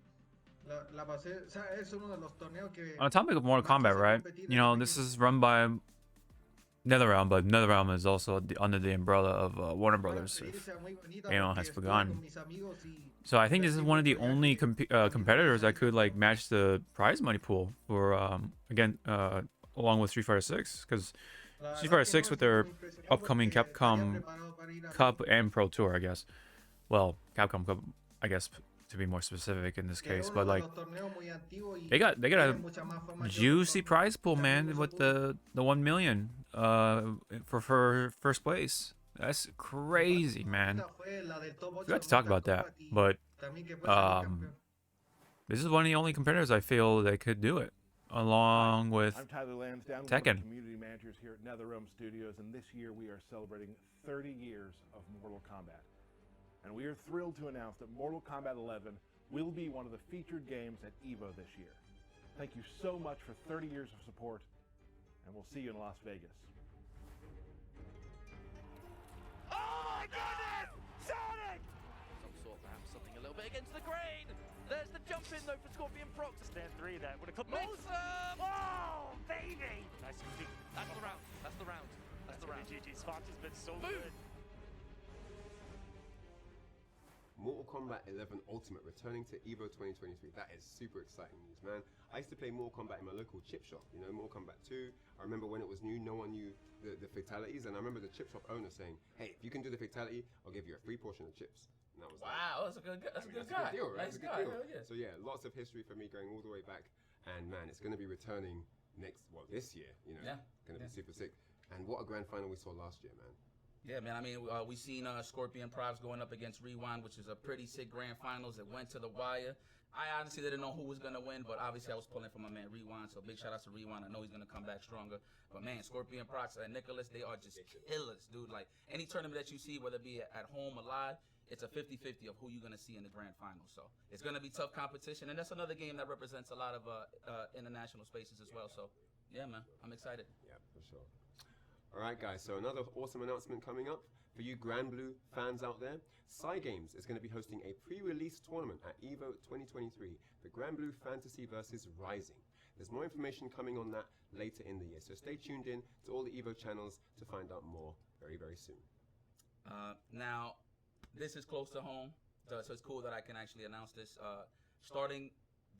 R: la pasé, o sea, es uno de los torneos que...
C: On the topic of Mortal Kombat, right? You know, this is run by NetherRealm, but NetherRealm is also under the umbrella of Warner Brothers, if anyone has forgotten. So I think this is one of the only competitors that could like match the prize money pool for again along with Street Fighter 6, because Street Fighter 6 with their upcoming Capcom Cup and Pro Tour, I guess. Well, Capcom Cup, I guess, to be more specific in this case, but like they got a juicy prize pool, man, with the 1 million for first place. That's crazy, man. We got to talk about that, but this is one of the only competitors I feel that could do it, along with
S: I'm Tyler Lansdowne, one of
C: Tekken.
S: the community managers here at NetherRealm Studios, and this year we are celebrating 30 years of Mortal Kombat. And we are thrilled to announce that Mortal Kombat 11 will be one of the featured games at EVO this year. Thank you so much for 30 years of support, and we'll see you in Las Vegas.
E: Oh my goodness! Sonic! Some sort perhaps something a little bit against the grain. There's the jump in though for Scorpion Prox. Stand three that would have come awesome! Oh baby! Nice and deep. That's the round. That's the round. That's the round. GG Sparks has been so good.
A: Mortal Kombat 11 Ultimate returning to EVO 2023. That is super exciting news, man. I used to play Mortal Kombat in my local chip shop, you know, Mortal Kombat 2. I remember when it was new, no one knew the fatalities, and I remember the chip shop owner saying, hey, if you can do the fatality, I'll give you a free portion of chips. And that was
B: wow, that's a good guy.
A: Deal, right?
B: Nice
A: That's a good
B: guy.
A: deal.
B: Hell yeah.
A: So yeah, lots of history for me going all the way back, and man, it's going to be returning this year, you know.
B: Yeah.
A: Going to be super sick. And what a grand final we saw last year, man.
B: Yeah, man. I mean, we seen Scorpion Prox going up against Rewind, which is a pretty sick grand finals. It went to the wire. I honestly didn't know who was gonna win, but obviously I was pulling for my man Rewind. So big shout out to Rewind. I know he's gonna come back stronger. But man, Scorpion Prox and Nicholas, they are just killers, dude. Like any tournament that you see, whether it be at home or live, it's a 50-50 of who you're gonna see in the grand final. So it's gonna be tough competition, and that's another game that represents a lot of international spaces as well. So yeah, man, I'm excited.
A: Yeah, for sure. All right, guys, so another awesome announcement coming up for you Grand Blue fans out there. Cygames is going to be hosting a pre-release tournament at EVO 2023, the Grand Blue Fantasy vs. Rising. There's more information coming on that later in the year, so stay tuned in to all the EVO channels to find out more very, very soon.
B: Now, this is close to home, so it's cool that I can actually announce this. Starting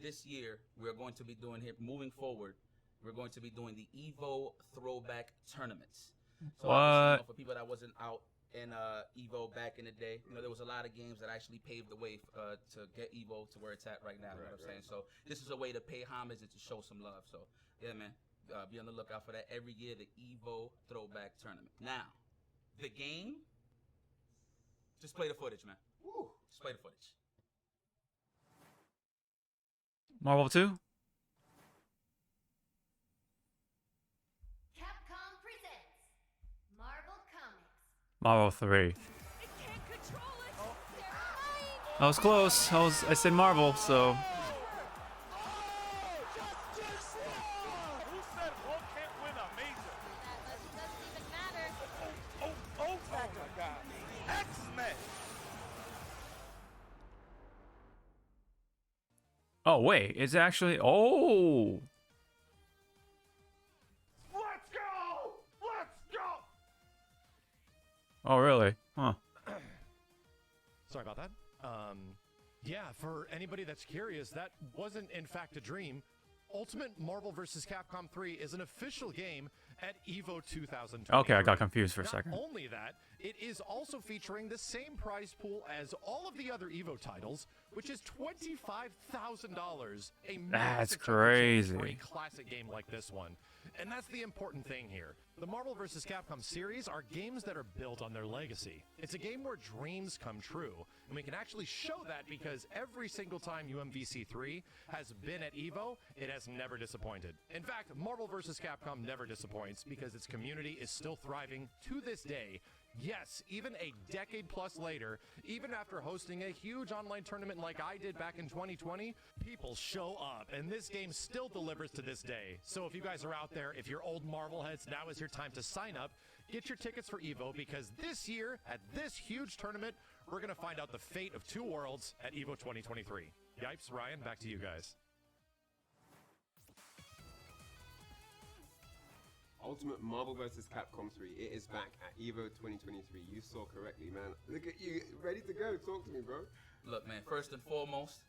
B: this year, we're going to be doing here, moving forward, we're going to be doing the EVO throwback tournaments. So obviously, you know, for people that wasn't out in EVO back in the day, you know, there was a lot of games that actually paved the way to get EVO to where it's at right now. You know what I'm saying? So this is a way to pay homage and to show some love. So yeah, man, be on the lookout for that every year, the EVO throwback tournament. Now, the game, just play the footage, man. Woo. Just play the footage.
C: Marvel 2? Marvel 3. I was close. I said Marvel, so. Oh wait, it's actually oh.
N: Let's go! Let's go!
C: Oh really? Huh.
T: Sorry about that. Yeah, for anybody that's curious, that wasn't in fact a dream. Ultimate Marvel vs. Capcom 3 is an official game at EVO 2020.
C: Okay, I got confused for a second.
T: Not only that, it is also featuring the same prize pool as all of the other EVO titles, which is $25,000.
C: That's crazy.
T: For a classic game like this one. And that's the important thing here. The Marvel vs. Capcom series are games that are built on their legacy. It's a game where dreams come true, and we can actually show that because every single time UMVC3 has been at EVO, it has never disappointed. In fact, Marvel vs. Capcom never disappoints because its community is still thriving to this day. Yes, even a decade plus later, even after hosting a huge online tournament like I did back in 2020, people show up, and this game still delivers to this day. So if you guys are out there, if you're old Marvel heads, now is your time to sign up, get your tickets for EVO, because this year, at this huge tournament, we're going to find out the fate of two worlds at EVO 2023. Yipes, Ryan, back to you guys.
A: Ultimate Marvel vs. Capcom 3. It is back at EVO 2023. You saw correctly, man. Look at you, ready to go. Talk to me, bro.
B: Look, man, first and foremost,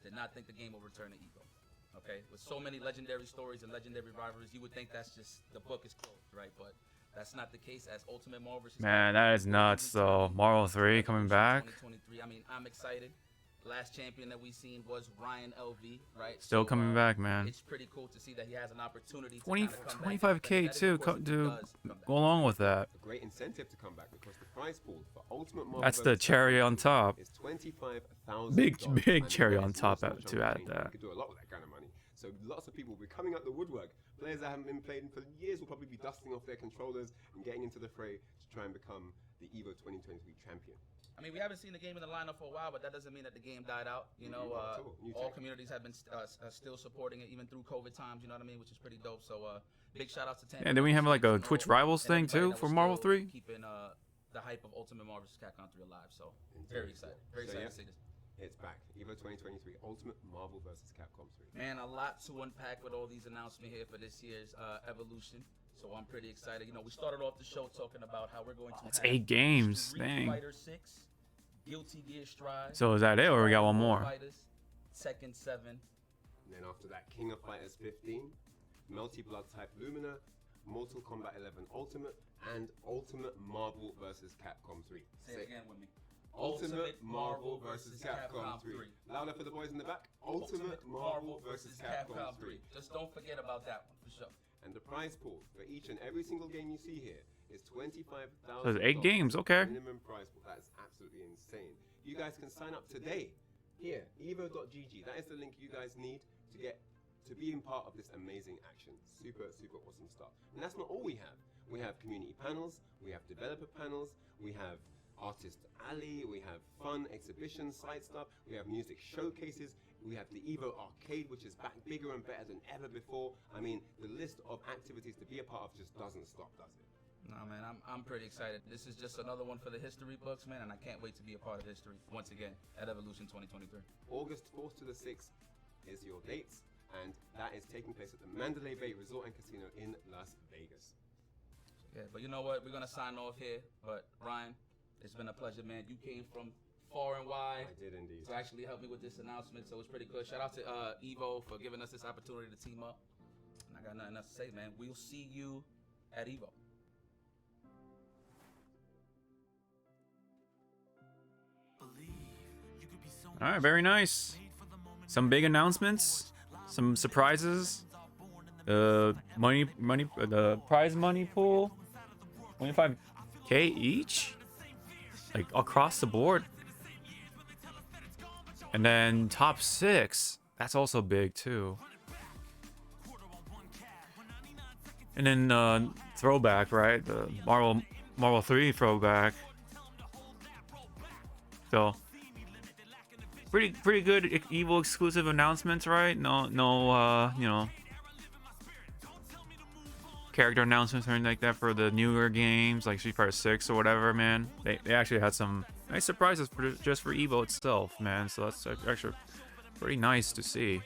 B: did not think the game will return to EVO. Okay? With so many legendary stories and legendary rivalries, you would think that's just, the book is closed, right? But that's not the case as Ultimate Marvel vs.
C: Man, that is nuts though. Marvel 3 coming back.
B: 2023. I mean, I'm excited. Last champion that we seen was Ryan LV, right?
C: Still coming back, man.
B: It's pretty cool to see that he has an opportunity to
C: 25K too to go along with that.
A: A great incentive to come back because the prize pool for Ultimate Marvel
C: That's the cherry on top.
A: Is $25,000.
C: Big cherry on top to add that.
A: You could do a lot with that kind of money. So lots of people will be coming out the woodwork. Players that haven't been playing for years will probably be dusting off their controllers and getting into the fray to try and become the EVO 2023 champion.
B: I mean, we haven't seen the game in the lineup for a while, but that doesn't mean that the game died out. You know, all communities have been still supporting it, even through COVID times. You know what I mean? Which is pretty dope. So, big shout out to Tampa.
C: And then we have like a Twitch Rivals thing too for Marvel 3.
B: Keeping the hype of Ultimate Marvel vs. Capcom 3 alive. So, very excited. Very excited to see this.
A: It's back. EVO 2023, Ultimate Marvel vs. Capcom 3.
B: Man, a lot to unpack with all these announcements here for this year's Evolution. So I'm pretty excited. You know, we started off the show talking about how we're going to
C: It's
B: have
C: 8 games.
B: Street
C: Dang.
B: Fighter 6, Guilty Gear Strive.
C: So is that it, or we got one more?
B: Fighters, Tekken 7.
A: And then after that, King of Fighters 15, Multi Blood Type Lumina, Mortal Kombat 11 Ultimate, and Ultimate Marvel vs. Capcom 3.
B: Say it again with me.
A: Ultimate Marvel vs. Capcom 3. Louder for the boys in the back. Ultimate Marvel vs. Capcom 3.
B: Just don't forget about that one for sure.
A: And the prize pool for each and every single game you see here is $25,000.
C: So it's 8 games, okay.
A: Minimum prize pool. That is absolutely insane. You guys can sign up today here, evo.gg. That is the link you guys need to be in part of this amazing action. Super awesome stuff. And that's not all we have. We have community panels, we have developer panels, we have artist alley, we have fun exhibitions, side stuff, we have music showcases, we have the EVO Arcade, which is back bigger and better than ever before. I mean, the list of activities to be a part of just doesn't stop, does it?
B: Nah, man, I'm pretty excited. This is just another one for the history books, man, and I can't wait to be a part of history once again at Evolution 2023.
A: August 4th to the 6th is your dates, and that is taking place at the Mandalay Bay Resort and Casino in Las Vegas.
B: Yeah, but you know what? We're gonna sign off here. But Ryan, it's been a pleasure, man. You came from far and wide.
A: I did indeed.
B: To actually help me with this announcement, so it's pretty good. Shout out to EVO for giving us this opportunity to team up. And I got nothing else to say, man. We'll see you at EVO.
C: All right, very nice. Some big announcements, some surprises. The prize money pool, 25K each, like across the board. And then top 6, that's also big too. And then throwback, right? The Marvel 3 throwback. So pretty good EVO exclusive announcements, right? No, you know, character announcements or anything like that for the newer games like Street Fighter 6 or whatever, man. They actually had some nice surprises just for EVO itself, man. So that's actually pretty nice to see.